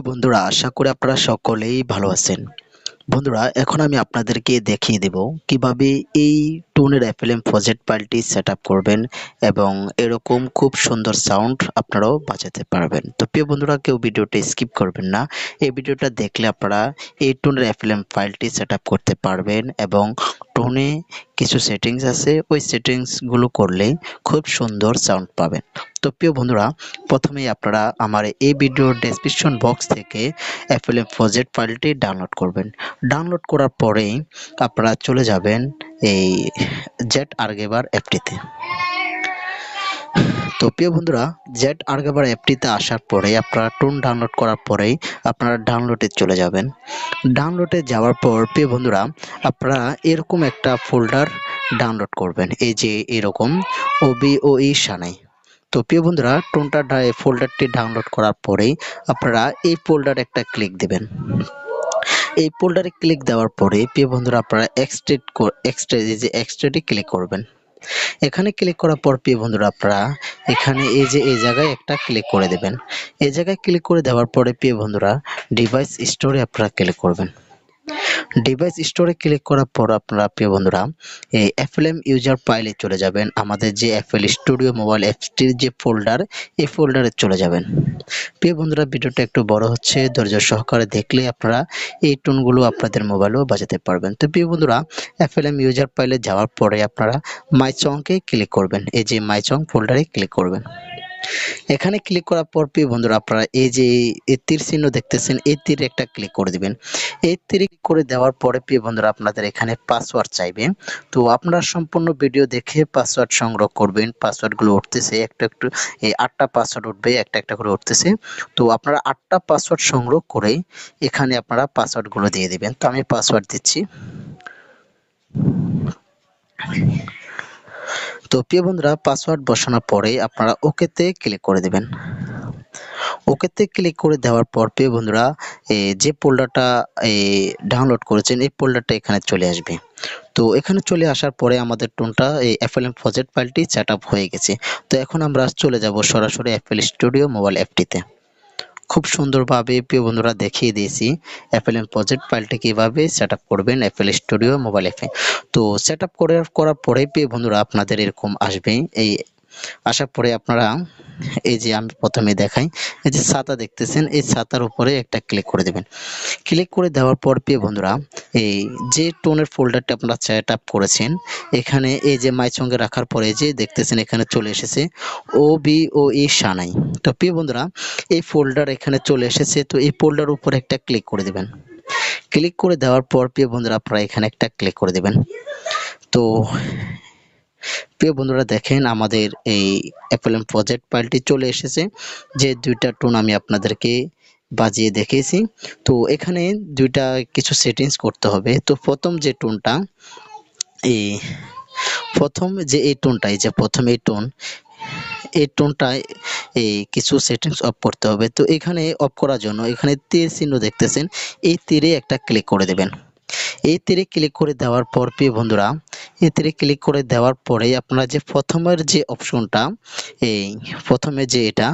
প্রিয় বন্ধুরা, আশা করি আপনারা সকলেই ভালো আছেন। বন্ধুরা, এখন আমি আপনাদেরকে দেখিয়ে দেব কিভাবে এই টোনের এফএলএম প্রজেক্ট ফাইলটি সেটআপ করবেন এবং এরকম খুব সুন্দর সাউন্ড আপনারাও বাজাতে পারবেন। তো প্রিয় বন্ধুরা, কেউ ভিডিওটা স্কিপ করবেন না। এই ভিডিওটা দেখলে আপনারা এই টোনের এফএলএম ফাইলটি সেটআপ করতে পারবেন এবং টোনে কিছু সেটিংস আছে, ওই সেটিংসগুলো করলে খুব সুন্দর সাউন্ড পাবেন। তো প্রিয় বন্ধুরা, প্রথমেই আপনারা আমার এই ভিডিওর ডেসক্রিপশন বক্স থেকে এফএলএম প্রজেক্ট ফাইলটি ডাউনলোড করবেন। ডাউনলোড করার পরেই আপনারা চলে যাবেন এই জেট আর্গেভার অ্যাপটিতে। তো প্রিয় বন্ধুরা, জেট আর্গেভার অ্যাপটিতে আসার পরে আপনারা টোন ডাউনলোড করার পরেই আপনারা ডাউনলোডে চলে যাবেন। ডাউনলোডে যাওয়ার পর প্রিয় বন্ধুরা, আপনারা এরকম একটা ফোল্ডার ডাউনলোড করবেন, এই যে এরকম OBOE সানাই। তো প্রিয় বন্ধুরা, টোনটা ফোল্ডারটি ডাউনলোড করার পরেই আপনারা এই ফোল্ডারে একটা ক্লিক দেবেন। এই ফোল্ডারে ক্লিক দেওয়ার পরে প্রিয় বন্ধুরা, আপনারা এক্সট্রেটে ক্লিক করবেন। এখানে ক্লিক করার পর প্রিয় বন্ধুরা, আপনারা এখানে এই জায়গায় একটা ক্লিক করে দেবেন। এই জায়গায় ক্লিক করে দেওয়ার পরে প্রিয় বন্ধুরা, ডিভাইস স্টোরে আপনারা ক্লিক করবেন। ডিভাইস স্টোরে ক্লিক করার পর আপনারা প্রিয় বন্ধুরা এই এফএলএম ইউজার ফাইলে চলে যাবেন। আমাদের যে এফএল স্টুডিও মোবাইল অ্যাপসটির যে ফোল্ডার, এই ফোল্ডারে চলে যাবেন। প্রিয় বন্ধুরা, ভিডিওটা একটু বড় হচ্ছে, ধৈর্য সহকারে দেখলে আপনারা এই টোনগুলো আপনাদের মোবাইলেও বাজাতে পারবেন। তো প্রিয় বন্ধুরা, এফএলএম ইউজার ফাইলে যাওয়ার পরে আপনারা মাই সংকে ক্লিক করবেন। এই যে মাই সং ফোল্ডারে ক্লিক করবেন। এখানে ক্লিক করার পর প্রিয় বন্ধুরা, আপনারা এই যে তীর চিহ্ন দেখতেছেন, এই তীরে একটা ক্লিক করে দিবেন। এই তীরে ক্লিক করে দেওয়ার পরে প্রিয় বন্ধুরা, আপনাদের এখানে পাসওয়ার্ড চাইবে। তো আপনারা সম্পূর্ণ ভিডিও দেখে পাসওয়ার্ড সংগ্রহ করবেন। পাসওয়ার্ডগুলো উঠতেছে একটু একটু, এই 8টা পাসওয়ার্ড উঠবে, একটা একটা করে উঠতেছে। তো আপনারা 8টা পাসওয়ার্ড সংগ্রহ করে এখানে আপনারা পাসওয়ার্ডগুলো দিয়ে দিবেন। তো আমি পাসওয়ার্ড দিচ্ছি। তো প্রিয় বন্ধুরা, পাসওয়ার্ড বসানোর পরে আপনারা ওকেতে ক্লিক করে দেবেন। ওকেতে ক্লিক করে দেওয়ার পর প্রিয় বন্ধুরা, যে ফোল্ডারটা ডাউনলোড করেছেন, এই ফোল্ডারটা এখানে চলে আসবে। তো এখানে চলে আসার পরে আমাদের টোনটা এই এফএলএম প্রজেক্ট ফাইলটি সেটআপ হয়ে গেছে। তো এখন আমরা চলে যাব সরাসরি এফএল স্টুডিও মোবাইল অ্যাপটিতে। খুব সুন্দরভাবে প্রিয় বন্ধুরা দেখিয়ে দিয়েছি এফএলএম প্রজেক্ট ফাইলটি কিভাবে সেটআপ করবেন এফএল স্টুডিও মোবাইল অ্যাপে। তো সেটআপ করার পরে প্রিয় বন্ধুরা, আপনাদের এরকম আসবে। এই আসার পরে আপনারা এই যে আমি প্রথমে দেখাই, এই যে ছাতা দেখতেছেন, এই ছাতার উপরে একটা ক্লিক করে দেবেন। ক্লিক করে দেওয়ার পর প্রিয় বন্ধুরা, এই যে টোনের ফোল্ডারটা আপনারা সেটআপ করেছেন, এখানে এই যে মাই সঙ্গে রাখার পরে যে দেখতেছেন এখানে চলে এসেছে OBOE সানাই। তো প্রিয় বন্ধুরা, এই ফোল্ডার এখানে চলে এসেছে। তো এই ফোল্ডার উপরে একটা ক্লিক করে দেবেন। ক্লিক করে দেওয়ার পর প্রিয় বন্ধুরা, আপনারা এখানে একটা ক্লিক করে দেবেন। তো প্রিয় বন্ধুরা, দেখেন আমাদের এই এফএলএম প্রজেক্ট ফাইলটি চলে এসেছে। যে দুইটা টোন আমি আপনাদেরকে বাজিয়ে দেখিয়েছি। তো এখানে দুইটা কিছু সেটিংস করতে হবে। তো প্রথম যে টোনটা, এই প্রথম যে এই টোনটা, এই যে প্রথম এই টোনটায় এই কিছু সেটিংস অফ করতে হবে। তো এখানে অফ করার জন্য এখানে তীর চিহ্ন দেখতেছেন, এই তীরে একটা ক্লিক করে দেবেন। এই তীরে ক্লিক করে দেওয়ার পর প্রিয় বন্ধুরা, এই তীরে ক্লিক করে দেওয়ার পরে আপনারা যে প্রথমের যে অপশনটা, এই প্রথমে যে এটা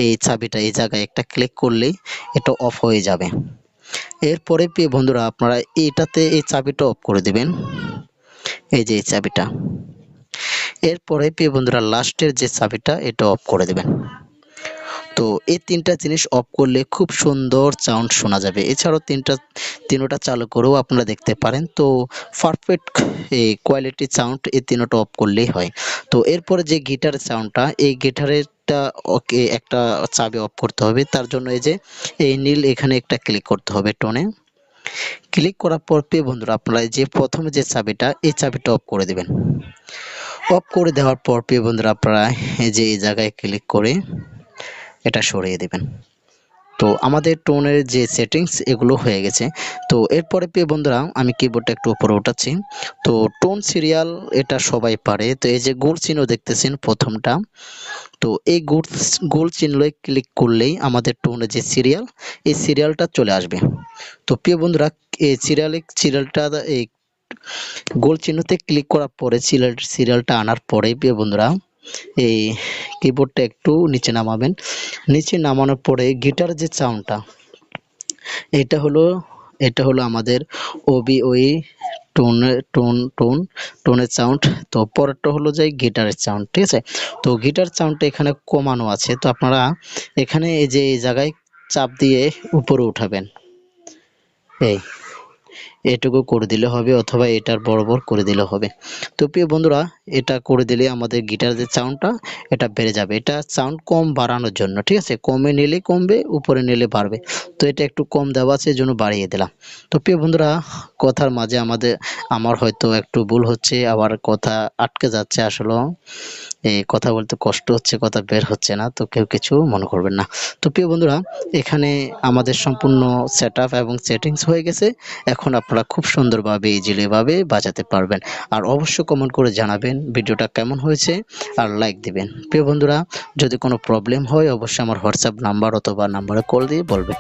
এই চাবিটা, এই জায়গায় একটা ক্লিক করলেই এটা অফ হয়ে যাবে। এরপরে প্রিয় বন্ধুরা, আপনারা এইটাতে এই চাবিটা অফ করে দিবেন, এই যে এই চাবিটা। এরপরে প্রিয় বন্ধুরা, লাস্টের যে চাবিটা, এটা অফ করে দেবেন। তো এই তিনটা জিনিস অফ করলে খুব সুন্দর সাউন্ড শোনা যাবে। এছাড়াও তিনোটা চালু করেও আপনারা দেখতে পারেন। তো পারফেক্ট কোয়ালিটি সাউন্ড এই তিনোটা অফ করলেই হয়। তো এরপরে যে গিটার সাউন্ডটা, এই গিটারেরটা ওকে একটা চাবি অফ করতে হবে। তার জন্য এই যে এই নীল, এখানে একটা ক্লিক করতে হবে টোনে। ক্লিক করার পর প্রিয় বন্ধুরা, আপনারা যে প্রথমে যে চাবিটা, এই চাবিটা অফ করে দেবেন। অফ করে দেওয়ার পর প্রিয় বন্ধুরা, আপনারা এই যে এই জায়গায় ক্লিক করে এটা সরিয়ে দেবেন। তো আমাদের টোনের যে সেটিংস, এগুলো হয়ে গেছে। তো এরপরে প্রিয় বন্ধুরা, আমি কিবোর্ডটা একটু উপরে উঠাচ্ছি। তো টোন সিরিয়াল এটা সবাই পারে। তো এই যে গোল চিহ্ন দেখতেছেন প্রথমটা, তো এই গোল চিহ্নে ক্লিক করলেই আমাদের টোনের যে সিরিয়াল, এই সিরিয়ালটা চলে আসবে। তো প্রিয় বন্ধুরা, এই সিরিয়ালটা এই গোল চিহ্নতে ক্লিক করার পরে সিরিয়ালটা আনার পরে প্রিয় বন্ধুরা, এই কিবোর্ডটা একটু নিচে নামাবেন। নিচে নামানোর পরে গিটার যে সাউন্ডটা, এটা হলো এটা হলো আমাদের ওবিওই টোনের সাউন্ড। তো পরেরটা হলো যে গিটারের সাউন্ড, ঠিক আছে। তো গিটার সাউন্ডটা এখানে কমানো আছে, তো আপনারা এখানে এই যে এই জায়গায় চাপ দিয়ে উপরে উঠাবেন, এই এটুকু করে দিলে হবে, অথবা এটার বরাবর করে দিলে হবে। তো প্রিয় বন্ধুরা, এটা করে দিলে আমাদের গিটার যে সাউন্ডটা এটা বেড়ে যাবে। এটা সাউন্ড কম বাড়ানোর জন্য, ঠিক আছে, কমে নিলে কমবে, উপরে নিলে বাড়বে। তো এটা একটু কম দেওয়া আছে, এই জন্য বাড়িয়ে দিলাম। তো প্রিয় বন্ধুরা, কথার মাঝে আমার হয়তো একটু ভুল হচ্ছে, আবার কথা আটকে যাচ্ছে। আসলে এই কথা বলতে কষ্ট হচ্ছে, কথা বের হচ্ছে না, তো কেউ কিছু মনে করবেন না। তো প্রিয় বন্ধুরা, এখানে আমাদের সম্পূর্ণ সেটআপ এবং সেটিংস হয়ে গেছে। এখন আপনারা খুব সুন্দরভাবে ইজিলি ভাবে বাজাতে পারবেন। আর অবশ্যই কমেন্ট করে জানাবেন ভিডিওটা কেমন হয়েছে, আর লাইক দিবেন। প্রিয় বন্ধুরা, যদি কোনো প্রবলেম হয় অবশ্যই আমার হোয়াটসঅ্যাপ নাম্বার অথবা নাম্বারে কল দিয়ে বলবেন।